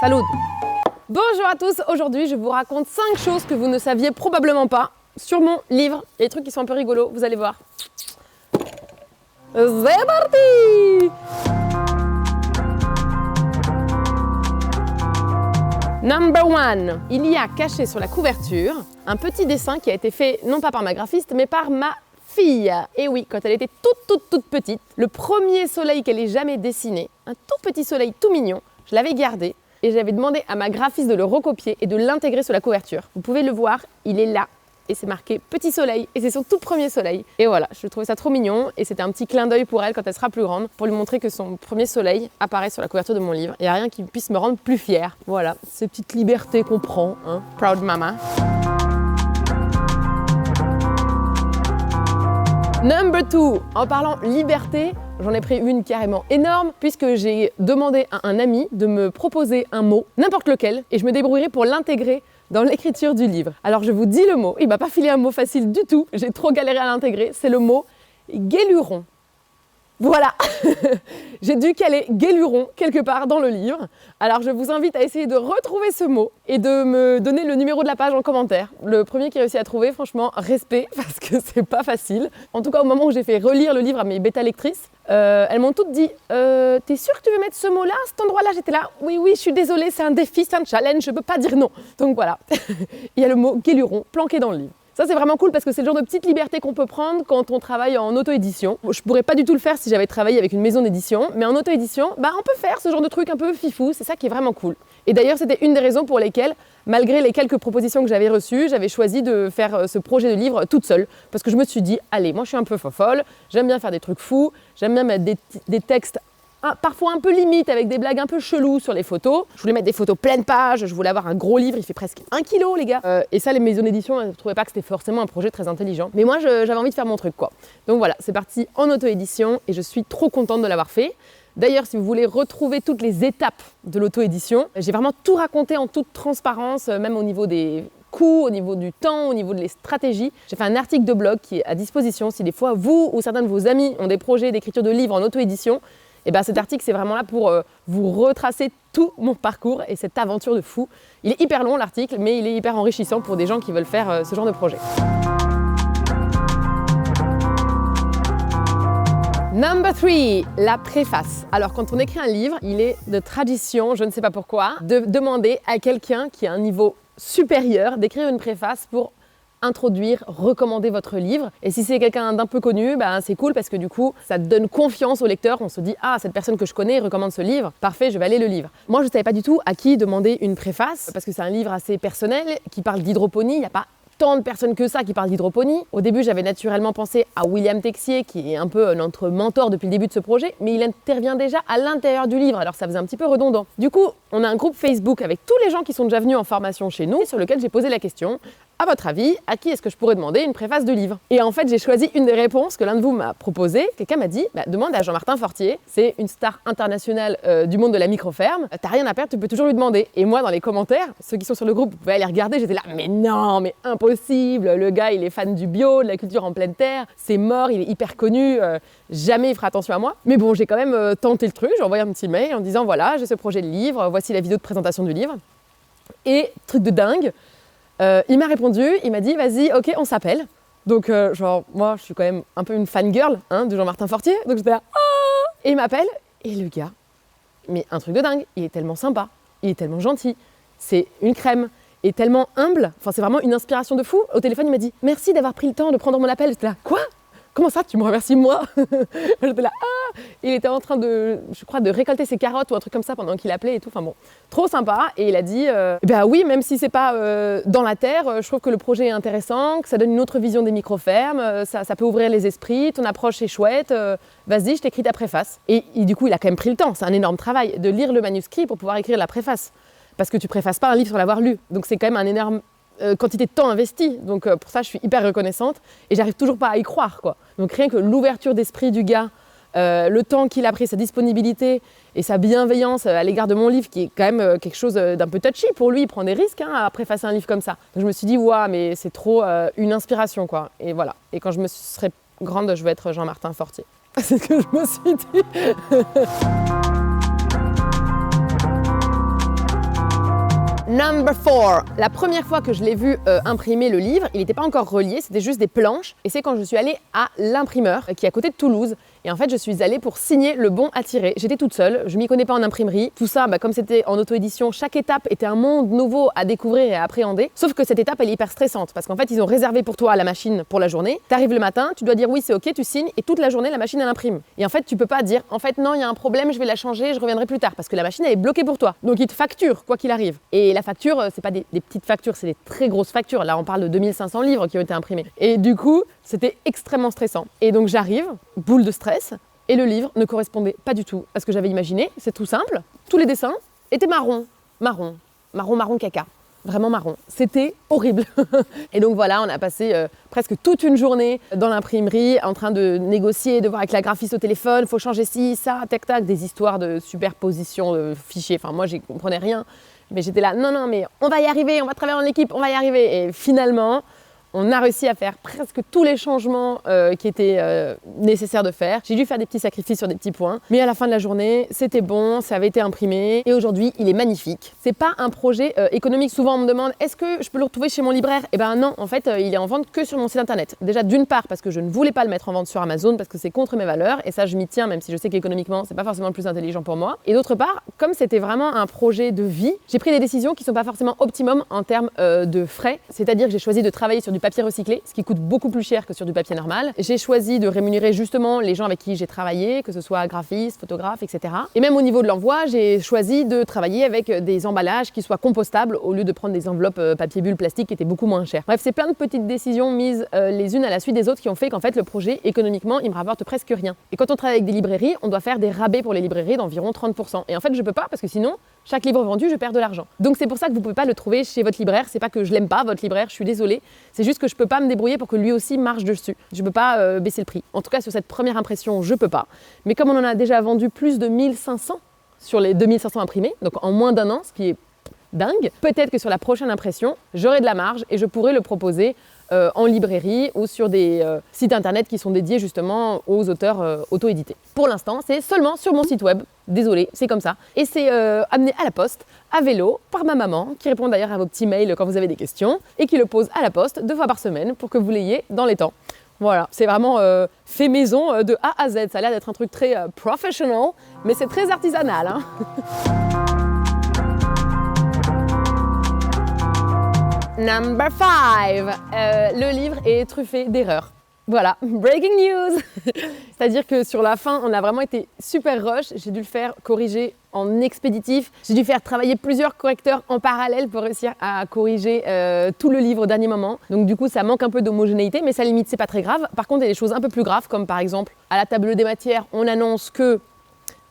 Salut! Bonjour à tous, aujourd'hui je vous raconte 5 choses que vous ne saviez probablement pas sur mon livre. Les trucs qui sont un peu rigolos, vous allez voir. C'est parti! Number 1, il y a caché sur la couverture un petit dessin qui a été fait non pas par ma graphiste mais par ma fille. Et oui, quand elle était toute petite, le premier soleil qu'elle ait jamais dessiné, un tout petit soleil tout mignon, je l'avais gardé et j'avais demandé à ma graphiste de le recopier et de l'intégrer sur la couverture. Vous pouvez le voir, il est là. Et c'est marqué Petit Soleil, et c'est son tout premier soleil. Et voilà, je trouvais ça trop mignon, et c'était un petit clin d'œil pour elle quand elle sera plus grande, pour lui montrer que son premier soleil apparaît sur la couverture de mon livre. Il n'y a rien qui puisse me rendre plus fière. Voilà, ces petites libertés qu'on prend, hein. Proud mama. Number 2, en parlant liberté, j'en ai pris une carrément énorme puisque j'ai demandé à un ami de me proposer un mot, n'importe lequel, et je me débrouillerai pour l'intégrer dans l'écriture du livre. Alors je vous dis le mot, il m'a pas filé un mot facile du tout, j'ai trop galéré à l'intégrer, c'est le mot guéluron. Voilà, j'ai dû caler guéluron quelque part dans le livre. Alors je vous invite à essayer de retrouver ce mot et de me donner le numéro de la page en commentaire. Le premier qui a réussi à trouver, franchement, respect, parce que c'est pas facile. En tout cas, au moment où j'ai fait relire le livre à mes bêta-lectrices, elles m'ont toutes dit « T'es sûre que tu veux mettre ce mot-là, à cet endroit-là » J'étais là « Oui, je suis désolée, c'est un défi, c'est un challenge, je peux pas dire non. » Donc voilà, il y a le mot guéluron planqué dans le livre. Ça, c'est vraiment cool parce que c'est le genre de petite liberté qu'on peut prendre quand on travaille en auto-édition. Je pourrais pas du tout le faire si j'avais travaillé avec une maison d'édition, mais en auto-édition, on peut faire ce genre de truc un peu fifou, c'est ça qui est vraiment cool. Et d'ailleurs, c'était une des raisons pour lesquelles, malgré les quelques propositions que j'avais reçues, j'avais choisi de faire ce projet de livre toute seule. Parce que je me suis dit, allez, moi je suis un peu fofolle, j'aime bien faire des trucs fous, j'aime bien mettre des textes parfois un peu limite, avec des blagues un peu cheloues sur les photos. Je voulais mettre des photos pleines pages, je voulais avoir un gros livre, il fait presque 1 kilo les gars. Et ça, les maisons d'édition, elles ne trouvaient pas que c'était forcément un projet très intelligent. Mais moi, j'avais envie de faire mon truc quoi. Donc voilà, c'est parti en auto-édition et je suis trop contente de l'avoir fait. D'ailleurs, si vous voulez retrouver toutes les étapes de l'auto-édition, j'ai vraiment tout raconté en toute transparence, même au niveau des coûts, au niveau du temps, au niveau des stratégies. J'ai fait un article de blog qui est à disposition si des fois vous ou certains de vos amis ont des projets d'écriture de livres en auto-édition. Et cet article, c'est vraiment là pour vous retracer tout mon parcours et cette aventure de fou. Il est hyper long l'article, mais il est hyper enrichissant pour des gens qui veulent faire ce genre de projet. Number 3, la préface. Alors quand on écrit un livre, il est de tradition, je ne sais pas pourquoi, de demander à quelqu'un qui a un niveau supérieur d'écrire une préface pour introduire, recommander votre livre. Et si c'est quelqu'un d'un peu connu, c'est cool parce que du coup, ça donne confiance au lecteur. On se dit, cette personne que je connais recommande ce livre. Parfait, je vais aller le lire. Moi, je ne savais pas du tout à qui demander une préface parce que c'est un livre assez personnel qui parle d'hydroponie. Il n'y a pas tant de personnes que ça qui parlent d'hydroponie. Au début, j'avais naturellement pensé à William Texier, qui est un peu notre mentor depuis le début de ce projet, mais il intervient déjà à l'intérieur du livre, alors ça faisait un petit peu redondant. Du coup, on a un groupe Facebook avec tous les gens qui sont déjà venus en formation chez nous, sur lequel j'ai posé la question, à votre avis, à qui est-ce que je pourrais demander une préface de livre? Et en fait, j'ai choisi une des réponses que l'un de vous m'a proposée. Quelqu'un m'a dit, demande à Jean-Martin Fortier, c'est une star internationale du monde de la microferme, t'as rien à perdre, tu peux toujours lui demander. Et moi, dans les commentaires, ceux qui sont sur le groupe, vous pouvez aller regarder, j'étais là, mais non, mais impossible, le gars, il est fan du bio, de la culture en pleine terre, c'est mort, il est hyper connu, jamais il fera attention à moi. Mais bon, j'ai quand même tenté le truc, j'ai envoyé un petit mail en disant, voilà, j'ai ce projet de livre, voici la vidéo de présentation du livre. Et, truc de dingue, il m'a répondu, il m'a dit vas-y, ok, on s'appelle. Donc moi je suis quand même un peu une fangirl de Jean-Martin Fortier, donc j'étais là, et il m'appelle, et le gars, mais un truc de dingue, il est tellement sympa, il est tellement gentil, c'est une crème, il est tellement humble, enfin c'est vraiment une inspiration de fou. Au téléphone il m'a dit merci d'avoir pris le temps de prendre mon appel, j'étais là, quoi ? Comment ça, tu me remercies moi? J'étais là, il était en train de, je crois, de récolter ses carottes ou un truc comme ça pendant qu'il appelait et tout. Enfin bon, trop sympa. Et il a dit, oui, même si c'est pas dans la terre, je trouve que le projet est intéressant, que ça donne une autre vision des micro-fermes, ça peut ouvrir les esprits, ton approche est chouette, vas-y, je t'écris ta préface. Et du coup, il a quand même pris le temps, c'est un énorme travail, de lire le manuscrit pour pouvoir écrire la préface. Parce que tu préfaces pas un livre sans l'avoir lu. Donc c'est quand même un énorme quantité de temps investi, donc pour ça je suis hyper reconnaissante et j'arrive toujours pas à y croire quoi. Donc rien que l'ouverture d'esprit du gars, le temps qu'il a pris, sa disponibilité et sa bienveillance à l'égard de mon livre qui est quand même quelque chose d'un peu touchy pour lui, il prend des risques à préfacer un livre comme ça. Donc je me suis dit waouh mais c'est trop une inspiration quoi. Et voilà, et quand je me serai grande je vais être Jean-Martin Fortier. C'est ce que je me suis dit. Number 4. La première fois que je l'ai vu imprimer le livre, il n'était pas encore relié, c'était juste des planches. Et c'est quand je suis allée à l'imprimeur, qui est à côté de Toulouse. Et en fait, je suis allée pour signer le bon à tirer. J'étais toute seule, je m'y connais pas en imprimerie. Tout ça, comme c'était en auto-édition, chaque étape était un monde nouveau à découvrir et à appréhender. Sauf que cette étape, elle est hyper stressante parce qu'en fait, ils ont réservé pour toi la machine pour la journée. Tu arrives le matin, tu dois dire oui, c'est ok, tu signes et toute la journée, la machine, elle imprime. Et en fait, tu peux pas dire en fait, non, il y a un problème, je vais la changer, je reviendrai plus tard parce que la machine, elle est bloquée pour toi. Donc, ils te facturent quoi qu'il arrive. Et la facture, c'est pas des petites factures, c'est des très grosses factures. Là, on parle de 2500 livres qui ont été imprimés. Et du coup, c'était extrêmement stressant. Et donc, j'arrive, boule de stress. Et le livre ne correspondait pas du tout à ce que j'avais imaginé. C'est tout simple. Tous les dessins étaient marron caca. Vraiment marron. C'était horrible. Et donc voilà, on a passé presque toute une journée dans l'imprimerie en train de négocier, de voir avec la graphiste au téléphone, faut changer ci, ça, tac, tac, des histoires de superposition de fichiers. Enfin, moi, j'y comprenais rien. Mais j'étais là, non, mais on va y arriver, on va travailler en équipe, on va y arriver. Et finalement, on a réussi à faire presque tous les changements qui étaient nécessaires de faire. J'ai dû faire des petits sacrifices sur des petits points. Mais à la fin de la journée, c'était bon, ça avait été imprimé. Et aujourd'hui, il est magnifique. C'est pas un projet économique. Souvent, on me demande, est-ce que je peux le retrouver chez mon libraire? Eh ben non, en fait, il est en vente que sur mon site internet. Déjà, d'une part, parce que je ne voulais pas le mettre en vente sur Amazon, parce que c'est contre mes valeurs. Et ça, je m'y tiens, même si je sais qu'économiquement, c'est pas forcément le plus intelligent pour moi. Et d'autre part, comme c'était vraiment un projet de vie, j'ai pris des décisions qui sont pas forcément optimum en termes de frais. C'est-à-dire que j'ai choisi de travailler sur du papier recyclé, ce qui coûte beaucoup plus cher que sur du papier normal. J'ai choisi de rémunérer justement les gens avec qui j'ai travaillé, que ce soit graphistes, photographes, etc. Et même au niveau de l'envoi, j'ai choisi de travailler avec des emballages qui soient compostables au lieu de prendre des enveloppes papier bulle plastique qui étaient beaucoup moins chères. Bref, c'est plein de petites décisions mises les unes à la suite des autres qui ont fait qu'en fait le projet économiquement, il me rapporte presque rien. Et quand on travaille avec des librairies, on doit faire des rabais pour les librairies d'environ 30%. Et en fait, je peux pas parce que sinon, chaque livre vendu, je perds de l'argent. Donc c'est pour ça que vous pouvez pas le trouver chez votre libraire. C'est pas que je l'aime pas, votre libraire, je suis désolée. C'est juste que je peux pas me débrouiller pour que lui aussi marche dessus. Je peux pas baisser le prix. En tout cas, sur cette première impression, je peux pas. Mais comme on en a déjà vendu plus de 1500 sur les 2500 imprimés, donc en moins d'un an, ce qui est dingue, peut-être que sur la prochaine impression, j'aurai de la marge et je pourrai le proposer en librairie ou sur des sites internet qui sont dédiés justement aux auteurs auto-édités. Pour l'instant, c'est seulement sur mon site web. Désolée, c'est comme ça. Et c'est amené à la poste, à vélo, par ma maman, qui répond d'ailleurs à vos petits mails quand vous avez des questions, et qui le pose à la poste 2 fois par semaine pour que vous l'ayez dans les temps. Voilà, c'est vraiment fait maison de A à Z. Ça a l'air d'être un truc très professional, mais c'est très artisanal, hein. Number 5. Le livre est truffé d'erreurs. Voilà, breaking news. C'est-à-dire que sur la fin, on a vraiment été super rush. J'ai dû le faire corriger en expéditif. J'ai dû faire travailler plusieurs correcteurs en parallèle pour réussir à corriger tout le livre au dernier moment. Donc du coup, ça manque un peu d'homogénéité, mais ça limite, c'est pas très grave. Par contre, il y a des choses un peu plus graves, comme par exemple, à la table des matières, on annonce que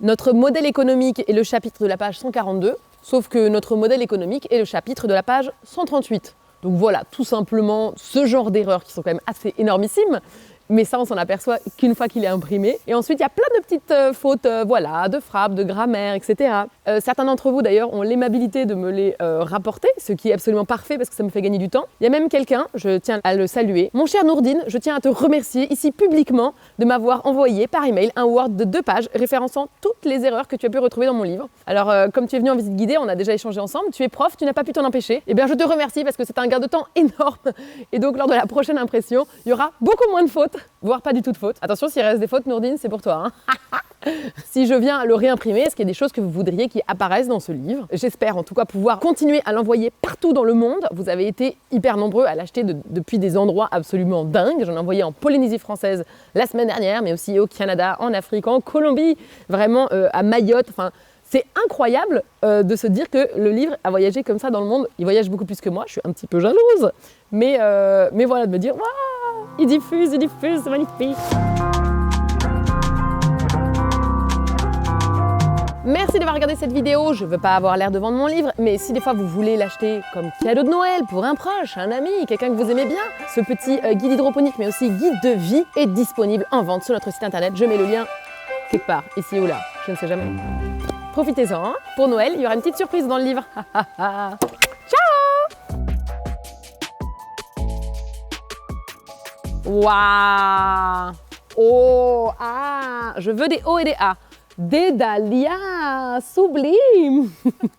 notre modèle économique est le chapitre de la page 142, sauf que notre modèle économique est le chapitre de la page 138. Donc voilà, tout simplement ce genre d'erreurs qui sont quand même assez énormissimes. Mais ça, on s'en aperçoit qu'une fois qu'il est imprimé. Et ensuite, il y a plein de petites fautes, voilà, de frappe, de grammaire, etc. Certains d'entre vous, d'ailleurs, ont l'aimabilité de me les rapporter, ce qui est absolument parfait parce que ça me fait gagner du temps. Il y a même quelqu'un, je tiens à le saluer. Mon cher Nourdine, je tiens à te remercier ici publiquement de m'avoir envoyé par email un Word de 2 pages référençant toutes les erreurs que tu as pu retrouver dans mon livre. Alors, comme tu es venu en visite guidée, on a déjà échangé ensemble. Tu es prof, tu n'as pas pu t'en empêcher. Eh bien, je te remercie parce que c'est un gain de temps énorme. Et donc, lors de la prochaine impression, il y aura beaucoup moins de fautes, voire pas du tout de fautes. Attention, s'il reste des fautes, Nourdine, c'est pour toi, hein. Si je viens le réimprimer, est-ce qu'il y a des choses que vous voudriez qui apparaissent dans ce livre? J'espère en tout cas pouvoir continuer à l'envoyer partout dans le monde. Vous avez été hyper nombreux à l'acheter depuis des endroits absolument dingues. J'en ai envoyé en Polynésie française la semaine dernière, mais aussi au Canada, en Afrique, en Colombie, vraiment à Mayotte. Enfin, c'est incroyable de se dire que le livre a voyagé comme ça dans le monde. Il voyage beaucoup plus que moi, je suis un petit peu jalouse. Mais voilà, de me dire, waouh, il diffuse, c'est magnifique. Merci d'avoir regardé cette vidéo. Je ne veux pas avoir l'air de vendre mon livre, mais si des fois vous voulez l'acheter comme cadeau de Noël pour un proche, un ami, quelqu'un que vous aimez bien, ce petit guide hydroponique mais aussi guide de vie est disponible en vente sur notre site internet. Je mets le lien quelque part, ici ou là, je ne sais jamais. Profitez-en, hein. Pour Noël, il y aura une petite surprise dans le livre. Ciao! Waouh! Oh, ah, je veux des O et des A. Des dahlias, sublime.